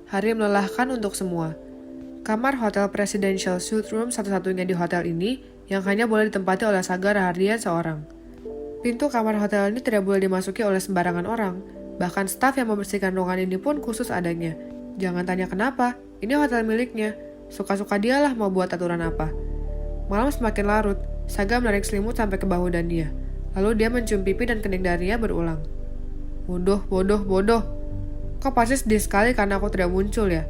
Hari melelahkan untuk semua. Kamar Hotel Presidential Suite Room satu-satunya di hotel ini yang hanya boleh ditempati oleh Saga Rahardian seorang. Pintu kamar hotel ini tidak boleh dimasuki oleh sembarangan orang. Bahkan staf yang membersihkan ruangan ini pun khusus adanya. Jangan tanya kenapa, ini hotel miliknya. Suka-suka dialah mau buat aturan apa. Malam semakin larut, Saga menarik selimut sampai ke bahu Dania. Lalu dia mencium pipi dan kening Dania berulang. Bodoh, bodoh, bodoh. Kau pasti sedih sekali karena aku tidak muncul ya?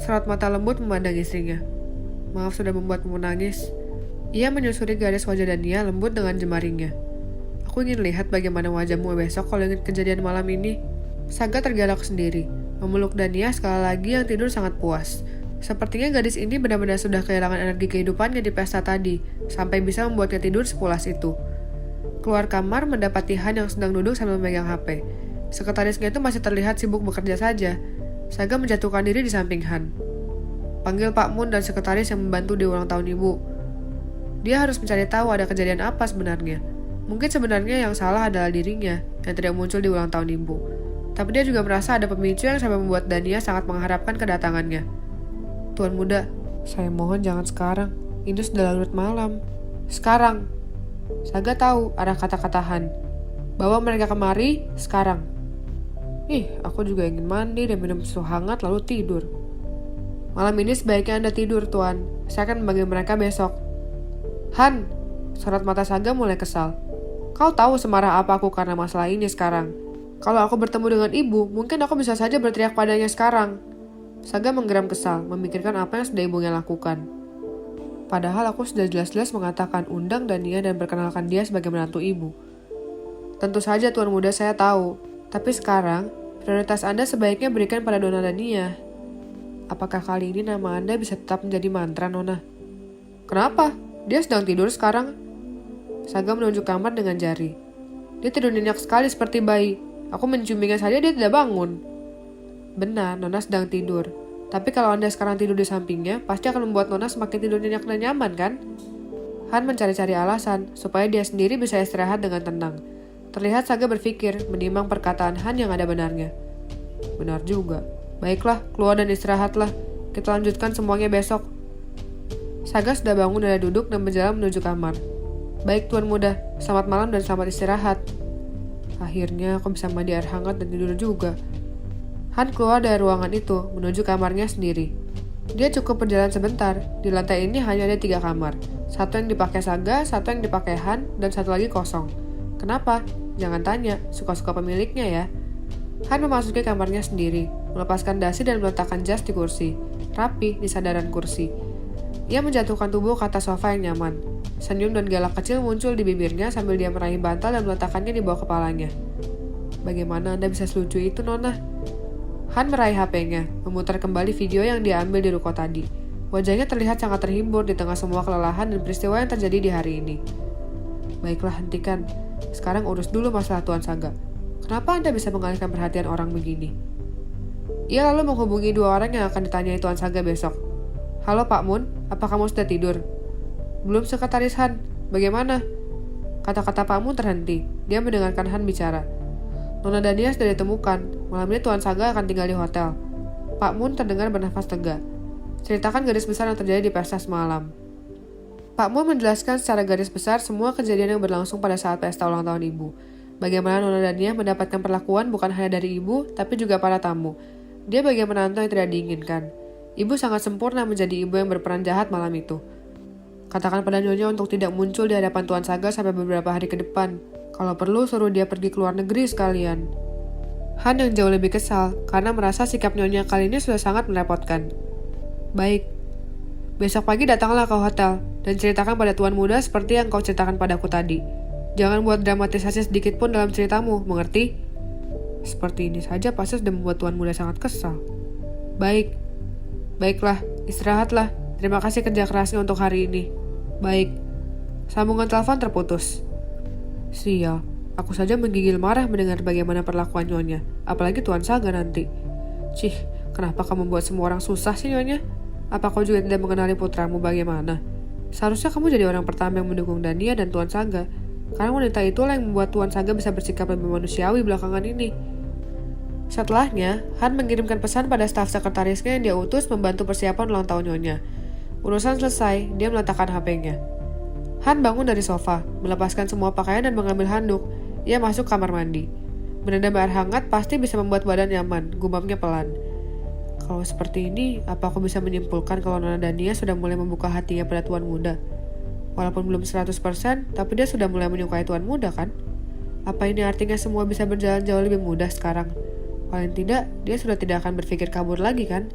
Sorot mata lembut memandang istrinya. Maaf sudah membuatmu menangis. Ia menyusuri garis wajah Dania lembut dengan jemaringnya. Aku ingin lihat bagaimana wajahmu besok kalau ingat kejadian malam ini. Saga tergelak sendiri, memeluk Dania sekali lagi yang tidur sangat puas. Sepertinya gadis ini benar-benar sudah kehilangan energi kehidupannya di pesta tadi, sampai bisa membuatnya tidur sepulas itu. Keluar kamar mendapati Han yang sedang duduk sambil memegang HP. Sekretarisnya itu masih terlihat sibuk bekerja saja. Saga menjatuhkan diri di samping Han. Panggil Pak Mun dan sekretaris yang membantu di ulang tahun ibu. Dia harus mencari tahu ada kejadian apa sebenarnya. Mungkin sebenarnya yang salah adalah dirinya yang tidak muncul di ulang tahun ibu. Tapi dia juga merasa ada pemicu yang sampai membuat Dania sangat mengharapkan kedatangannya. Tuan muda, saya mohon jangan sekarang. Ini sudah larut malam. Sekarang. Saga tahu arah kata-kata Han. Bawa mereka kemari sekarang. Aku juga ingin mandi dan minum susu hangat lalu tidur. Malam ini sebaiknya Anda tidur, Tuan. Saya akan membagi mereka besok. Han, sorot mata Saga mulai kesal. Kau tahu semarah apa aku karena masalah ini sekarang. Kalau aku bertemu dengan ibu, mungkin aku bisa saja berteriak padanya sekarang. Saga menggeram kesal, memikirkan apa yang sudah ibunya lakukan. Padahal aku sudah jelas-jelas mengatakan undang Dania dan perkenalkan dia sebagai menantu ibu. Tentu saja Tuan Muda saya tahu, tapi sekarang prioritas Anda sebaiknya berikan pada Nona Dania. Apakah kali ini nama Anda bisa tetap menjadi mantra, Nona? Kenapa? Dia sedang tidur sekarang. Saga menunjuk kamar dengan jari. Dia tidur nyenyak sekali seperti bayi. Aku menciuminya saja dia tidak bangun. Benar, Nona sedang tidur. Tapi kalau Anda sekarang tidur di sampingnya, pasti akan membuat Nona semakin tidur nyenyak dan nyaman, kan? Han mencari-cari alasan, supaya dia sendiri bisa istirahat dengan tenang. Terlihat Saga berpikir, menimang perkataan Han yang ada benarnya. Benar juga. Baiklah, keluar dan istirahatlah. Kita lanjutkan semuanya besok. Saga sudah bangun dari duduk dan berjalan menuju kamar. Baik Tuan Muda, selamat malam dan selamat istirahat. Akhirnya aku bisa mandi air hangat dan tidur juga. Han keluar dari ruangan itu, menuju kamarnya sendiri. Dia cukup berjalan sebentar, di lantai ini hanya ada 3 kamar. Satu yang dipakai Saga, satu yang dipakai Han, dan satu lagi kosong. Kenapa? Jangan tanya, suka-suka pemiliknya ya. Han memasuki kamarnya sendiri, melepaskan dasi dan meletakkan jas di kursi. Rapi di sandaran kursi. Ia menjatuhkan tubuh ke atas sofa yang nyaman. Senyum dan galak kecil muncul di bibirnya sambil dia meraih bantal dan meletakkannya di bawah kepalanya. Bagaimana Anda bisa selucu itu, Nona? Han meraih HP-nya, memutar kembali video yang dia ambil di ruko tadi. Wajahnya terlihat sangat terhibur di tengah semua kelelahan dan peristiwa yang terjadi di hari ini. Baiklah, hentikan. Sekarang urus dulu masalah Tuan Saga. Kenapa Anda bisa mengalihkan perhatian orang begini? Ia lalu menghubungi 2 orang yang akan ditanyai Tuan Saga besok. Halo Pak Mun, apa kamu sudah tidur? Belum sekretaris Han, bagaimana? Kata-kata Pak Mun terhenti. Dia mendengarkan Han bicara. Nona Dania sudah ditemukan. Malam ini Tuan Saga akan tinggal di hotel. Pak Mun terdengar bernafas lega. Ceritakan garis besar yang terjadi di pesta semalam. Pak Mun menjelaskan secara garis besar semua kejadian yang berlangsung pada saat pesta ulang tahun ibu. Bagaimana Nona Dania mendapatkan perlakuan bukan hanya dari ibu, tapi juga para tamu. Dia bagian menantu yang tidak diinginkan. Ibu sangat sempurna menjadi ibu yang berperan jahat malam itu. Katakan pada Nyonya untuk tidak muncul di hadapan Tuan Saga sampai beberapa hari ke depan. Kalau perlu suruh dia pergi ke luar negeri sekalian. Han yang jauh lebih kesal karena merasa sikap Nyonya kali ini sudah sangat merepotkan. Baik. Besok pagi datanglah ke hotel dan ceritakan pada Tuan Muda seperti yang kau ceritakan padaku tadi. Jangan buat dramatisasi sedikit pun dalam ceritamu, mengerti? Seperti ini saja pasti sudah membuat Tuan Muda sangat kesal. Baik. Baiklah, istirahatlah. Terima kasih kerja kerasnya untuk hari ini. Baik. Sambungan telepon terputus. Sial, aku saja menggigil marah mendengar bagaimana perlakuan Nyonya, apalagi Tuan Saga nanti. Cih, kenapa kamu membuat semua orang susah sih Nyonya? Apa kau juga tidak mengenali putramu bagaimana? Seharusnya kamu jadi orang pertama yang mendukung Dania dan Tuan Saga. Karena wanita itulah yang membuat Tuan Saga bisa bersikap lebih manusiawi belakangan ini. Setelahnya, Han mengirimkan pesan pada staf sekretarisnya yang dia utus membantu persiapan ulang tahun Nyonya. Urusan selesai, dia meletakkan HP-nya. Han bangun dari sofa, melepaskan semua pakaian dan mengambil handuk. Ia masuk kamar mandi. Berendam air hangat pasti bisa membuat badan nyaman, gumamnya pelan. Kalau seperti ini, apa aku bisa menyimpulkan kalau Nona Dania sudah mulai membuka hatinya pada tuan muda? Walaupun belum 100%, tapi dia sudah mulai menyukai tuan muda kan? Apa ini artinya semua bisa berjalan jauh lebih mudah sekarang? Paling tidak, dia sudah tidak akan berpikir kabur lagi kan?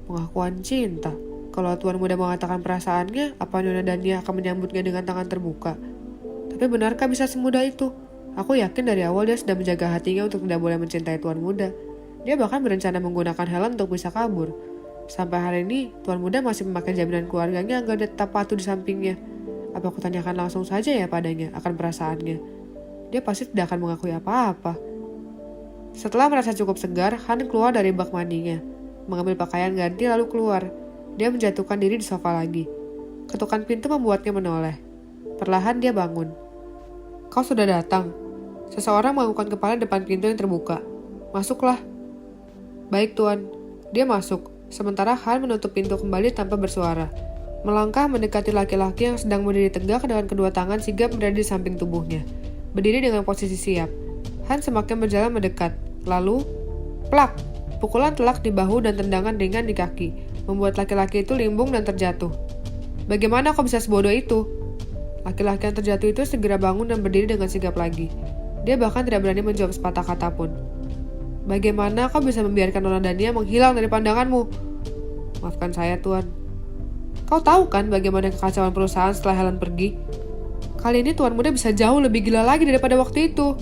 Pengakuan cinta. Kalau tuan muda mengatakan perasaannya, apa Nona Dania akan menyambutnya dengan tangan terbuka? Tapi benarkah bisa semudah itu? Aku yakin dari awal dia sudah menjaga hatinya untuk tidak boleh mencintai tuan muda. Dia bahkan berencana menggunakan Helen untuk bisa kabur. Sampai hari ini, tuan muda masih memakai jaminan keluarganya agar dia tetap patuh di sampingnya. Apa aku tanyakan langsung saja ya padanya akan perasaannya? Dia pasti tidak akan mengakui apa-apa. Setelah merasa cukup segar, Han keluar dari bak mandinya. Mengambil pakaian ganti lalu keluar. Dia menjatuhkan diri di sofa lagi. Ketukan pintu membuatnya menoleh. Perlahan dia bangun. Kau sudah datang. Seseorang menganggukkan kepala depan pintu yang terbuka. Masuklah. Baik tuan. Dia masuk. Sementara Han menutup pintu kembali tanpa bersuara. Melangkah mendekati laki-laki yang sedang berdiri tegak dengan kedua tangan sigap berada di samping tubuhnya. Berdiri dengan posisi siap. Han semakin berjalan mendekat. Lalu, plak! Pukulan telak di bahu dan tendangan ringan di kaki, membuat laki-laki itu limbung dan terjatuh. Bagaimana kau bisa sebodoh itu? Laki-laki yang terjatuh itu segera bangun dan berdiri dengan sigap lagi. Dia bahkan tidak berani menjawab sepatah kata pun. Bagaimana kau bisa membiarkan Nona Dania menghilang dari pandanganmu? Maafkan saya, Tuan. Kau tahu kan bagaimana kekacauan perusahaan setelah Helen pergi? Kali ini Tuan Muda bisa jauh lebih gila lagi daripada waktu itu.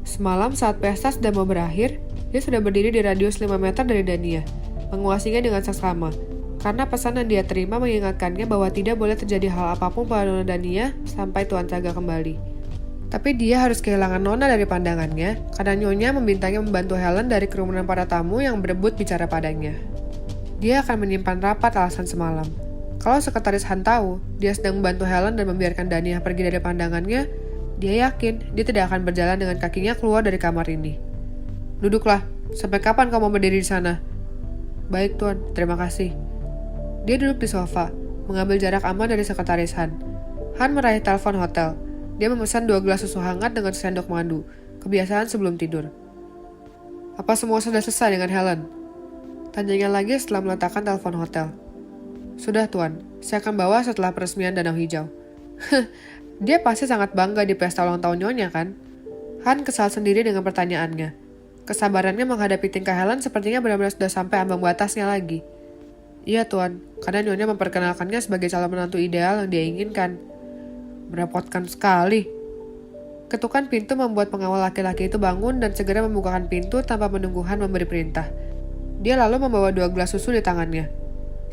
Semalam saat pesta sudah mau berakhir, dia sudah berdiri di radius 5 meter dari Dania, menguasinya dengan seksama, karena pesan yang dia terima mengingatkannya bahwa tidak boleh terjadi hal apapun pada Nona Dania sampai Tuan Saga kembali. Tapi dia harus kehilangan Nona dari pandangannya, karena Nyonya membintangnya membantu Helen dari kerumunan para tamu yang berebut bicara padanya. Dia akan menyimpan rapat alasan semalam. Kalau sekretaris Han tahu, dia sedang membantu Helen dan membiarkan Dania pergi dari pandangannya, dia yakin dia tidak akan berjalan dengan kakinya keluar dari kamar ini. Duduklah, sampai kapan kau mau berdiri di sana? Baik tuan, terima kasih. Dia duduk di sofa, mengambil jarak aman dari sekretaris Han. Han meraih telepon hotel. Dia memesan 2 gelas susu hangat dengan sendok madu, kebiasaan sebelum tidur. Apa semua sudah selesai dengan Helen? Tanyanya lagi setelah meletakkan telepon hotel. Sudah tuan, saya akan bawa setelah peresmian Danau Hijau. Dia pasti sangat bangga di pesta ulang tahun Nyonya kan? Han kesal sendiri dengan pertanyaannya. Kesabarannya menghadapi tingkah Helen sepertinya benar-benar sudah sampai ambang batasnya lagi. Iya tuan, karena Nyonya memperkenalkannya sebagai calon menantu ideal yang dia inginkan. Merepotkan sekali. Ketukan pintu membuat pengawal laki-laki itu bangun dan segera membukakan pintu tanpa menunggu Han memberi perintah. Dia lalu membawa 2 gelas susu di tangannya.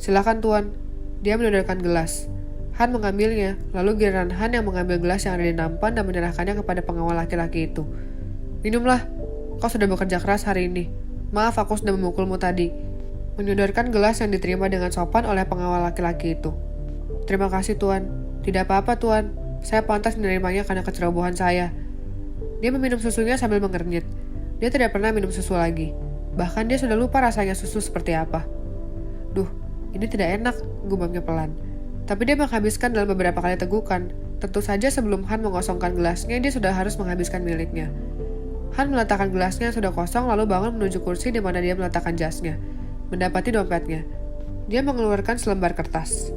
Silakan tuan. Dia menodorkan gelas. Han mengambilnya, lalu giliran Han yang mengambil gelas yang ada di nampan dan menyerahkannya kepada pengawal laki-laki itu. Minumlah. Kau sudah bekerja keras hari ini. Maaf aku sudah memukulmu tadi. Menyodorkan gelas yang diterima dengan sopan oleh pengawal laki-laki itu. Terima kasih tuan. Tidak apa-apa tuan. Saya pantas menerimanya karena kecerobohan saya. Dia meminum susunya sambil mengernyit. Dia tidak pernah minum susu lagi. Bahkan dia sudah lupa rasanya susu seperti apa. Duh, ini tidak enak, gumamnya pelan. Tapi dia menghabiskan dalam beberapa kali tegukan. Tentu saja sebelum Han mengosongkan gelasnya, dia sudah harus menghabiskan miliknya. Han meletakkan gelasnya yang sudah kosong lalu bangun menuju kursi di mana dia meletakkan jasnya. Mendapati dompetnya. Dia mengeluarkan selembar kertas.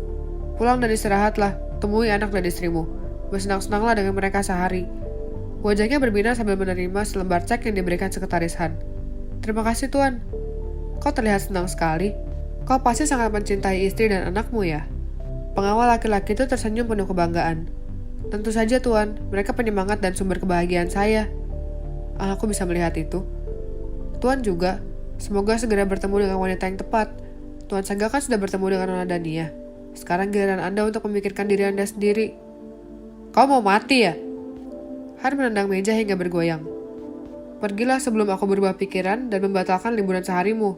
Pulang dan istirahatlah, temui anak dan istrimu. Bersenang-senanglah dengan mereka sehari. Wajahnya berbinar sambil menerima selembar cek yang diberikan sekretaris Han. Terima kasih tuan. Kau terlihat senang sekali. Kau pasti sangat mencintai istri dan anakmu ya. Pengawal laki-laki itu tersenyum penuh kebanggaan. Tentu saja tuan, mereka penyemangat dan sumber kebahagiaan saya. Aku bisa melihat itu. Tuan juga, semoga segera bertemu dengan wanita yang tepat. Tuan Saga kan sudah bertemu dengan Nona Dania. Sekarang giliran Anda untuk memikirkan diri Anda sendiri. Kau mau mati ya? Han menendang meja hingga bergoyang. Pergilah sebelum aku berubah pikiran dan membatalkan liburan seharimu.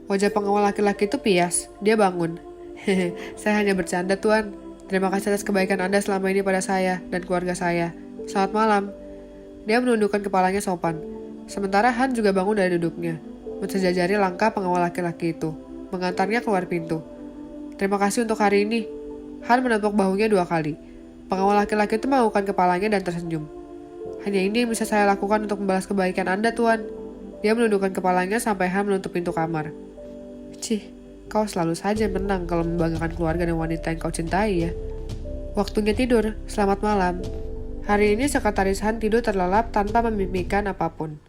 Wajah pengawal laki-laki itu pias. Dia bangun. Saya hanya bercanda tuan. Terima kasih atas kebaikan Anda selama ini pada saya dan keluarga saya. Selamat malam. Dia menundukkan kepalanya sopan. Sementara Han juga bangun dari duduknya, mensejajari langkah pengawal laki-laki itu, mengantarnya keluar pintu. Terima kasih untuk hari ini. Han menepuk bahunya 2 kali. Pengawal laki-laki itu menganggukkan kepalanya dan tersenyum. Hanya ini yang bisa saya lakukan untuk membalas kebaikan Anda, Tuan. Dia menundukkan kepalanya sampai Han menutup pintu kamar. Cih, kau selalu saja menang kalau membanggakan keluarga dan wanita yang kau cintai ya. Waktunya tidur, selamat malam. Hari ini sekretaris Han tidur terlelap tanpa memimpikan apapun.